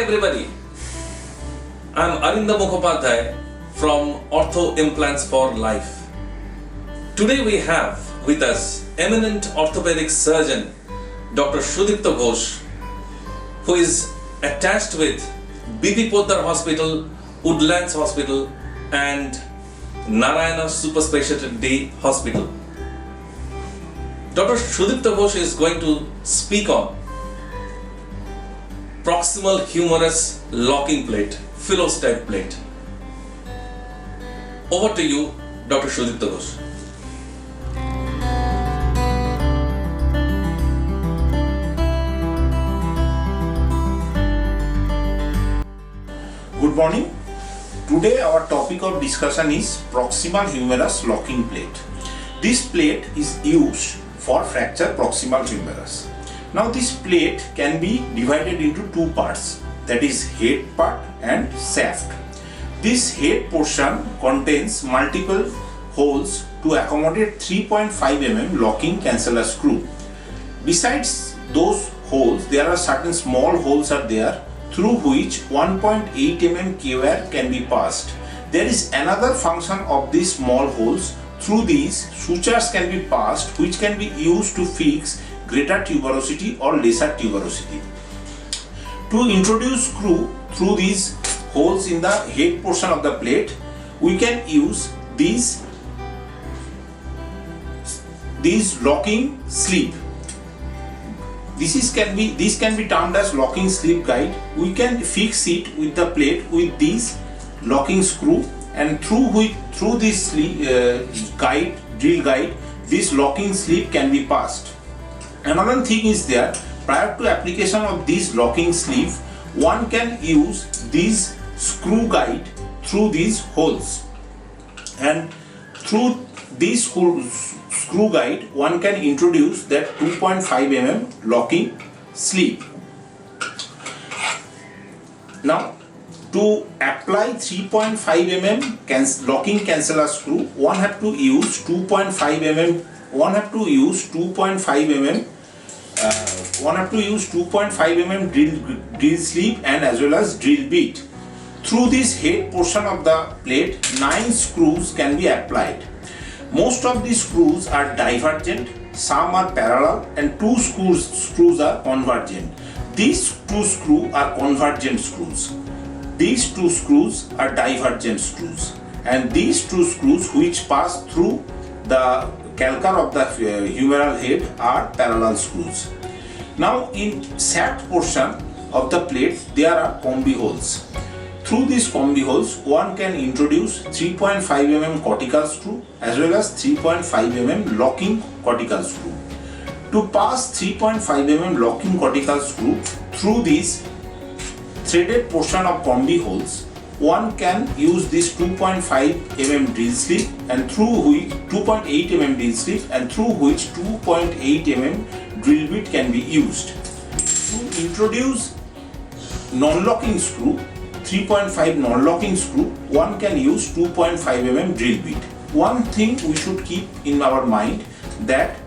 everybody, I'm Arindam Mukhopadhyay from Ortho Implants for Life. Today we have with us eminent orthopedic surgeon Dr. Sudipta Ghosh, who is attached with BP Poddar Hospital, Woodlands Hospital and Narayana Super Specialty Hospital. Dr. Sudipta Ghosh is going to speak on proximal humerus locking plate, Philos type plate. Over to you, Dr. Sudipta Ghosh. Good morning. Today our topic of discussion is proximal humerus locking plate. This plate is used for fracture proximal humerus. Now this plate can be divided into two parts, that is head part and shaft. This head portion contains multiple holes to accommodate 3.5 mm locking canceller screw. Besides those holes, there are certain small holes are there through which 1.8 mm K-wire can be passed. There is another function of these small holes. Through these, sutures can be passed which can be used to fix greater tuberosity or lesser tuberosity. To introduce screw through these holes in the head portion of the plate, we can use these locking sleeve. This can be termed as locking sleeve guide. We can fix it with the plate with this locking screw, and through this drill guide, this locking sleeve can be passed. Another thing is that prior to application of this locking sleeve, one can use this screw guide through these holes, and through this screw guide one can introduce that 2.5 mm locking sleeve. Now to apply 3.5 mm locking canceller screw, one have to use 2.5 mm. One have to use 2.5 mm drill sleeve and as well as drill bit. Through this head portion of the plate, 9 screws can be applied. Most of these screws are divergent, some are parallel, and 2 screws are convergent. These 2 screws are convergent screws. These 2 screws are divergent screws, and these 2 screws which pass through the calcar of the humeral head are parallel screws. Now in shaft portion of the plate there are combi holes. Through these combi holes one can introduce 3.5 mm cortical screw as well as 3.5 mm locking cortical screw. To pass 3.5 mm locking cortical screw through this threaded portion of combi holes, one can use this 2.5 mm drill sleeve and through which 2.8 mm drill sleeve and through which 2.8 mm drill bit can be used. To introduce non-locking screw, 3.5 non-locking screw, one can use 2.5 mm drill bit. One thing we should keep in our mind that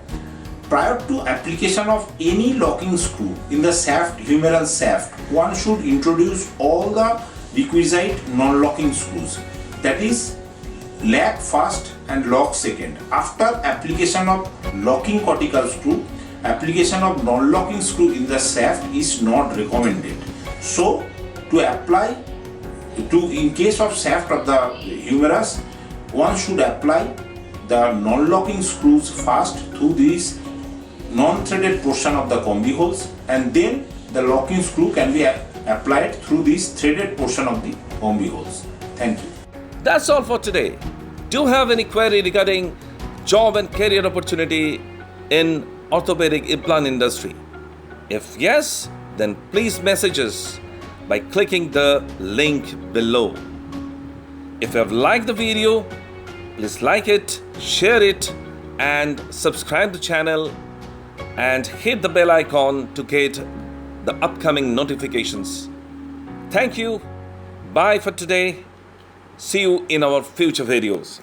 prior to application of any locking screw in the shaft, humeral shaft, one should introduce all the requisite non-locking screws, that is lock first and lock second. After application of locking cortical screw, application of non-locking screw in the shaft is not recommended. So in case of shaft of the humerus, one should apply the non-locking screws first through this non-threaded portion of the combi holes, and then the locking screw can be applied through this threaded portion of the combi holes. Thank you. That's all for today. Do you have any query regarding job and career opportunity in orthopedic implant industry? If yes, then please message us by clicking the link below. If you have liked the video, please like it, share it, and subscribe the channel and hit the bell icon to get the upcoming notifications. Thank you. Bye for today. See you in our future videos.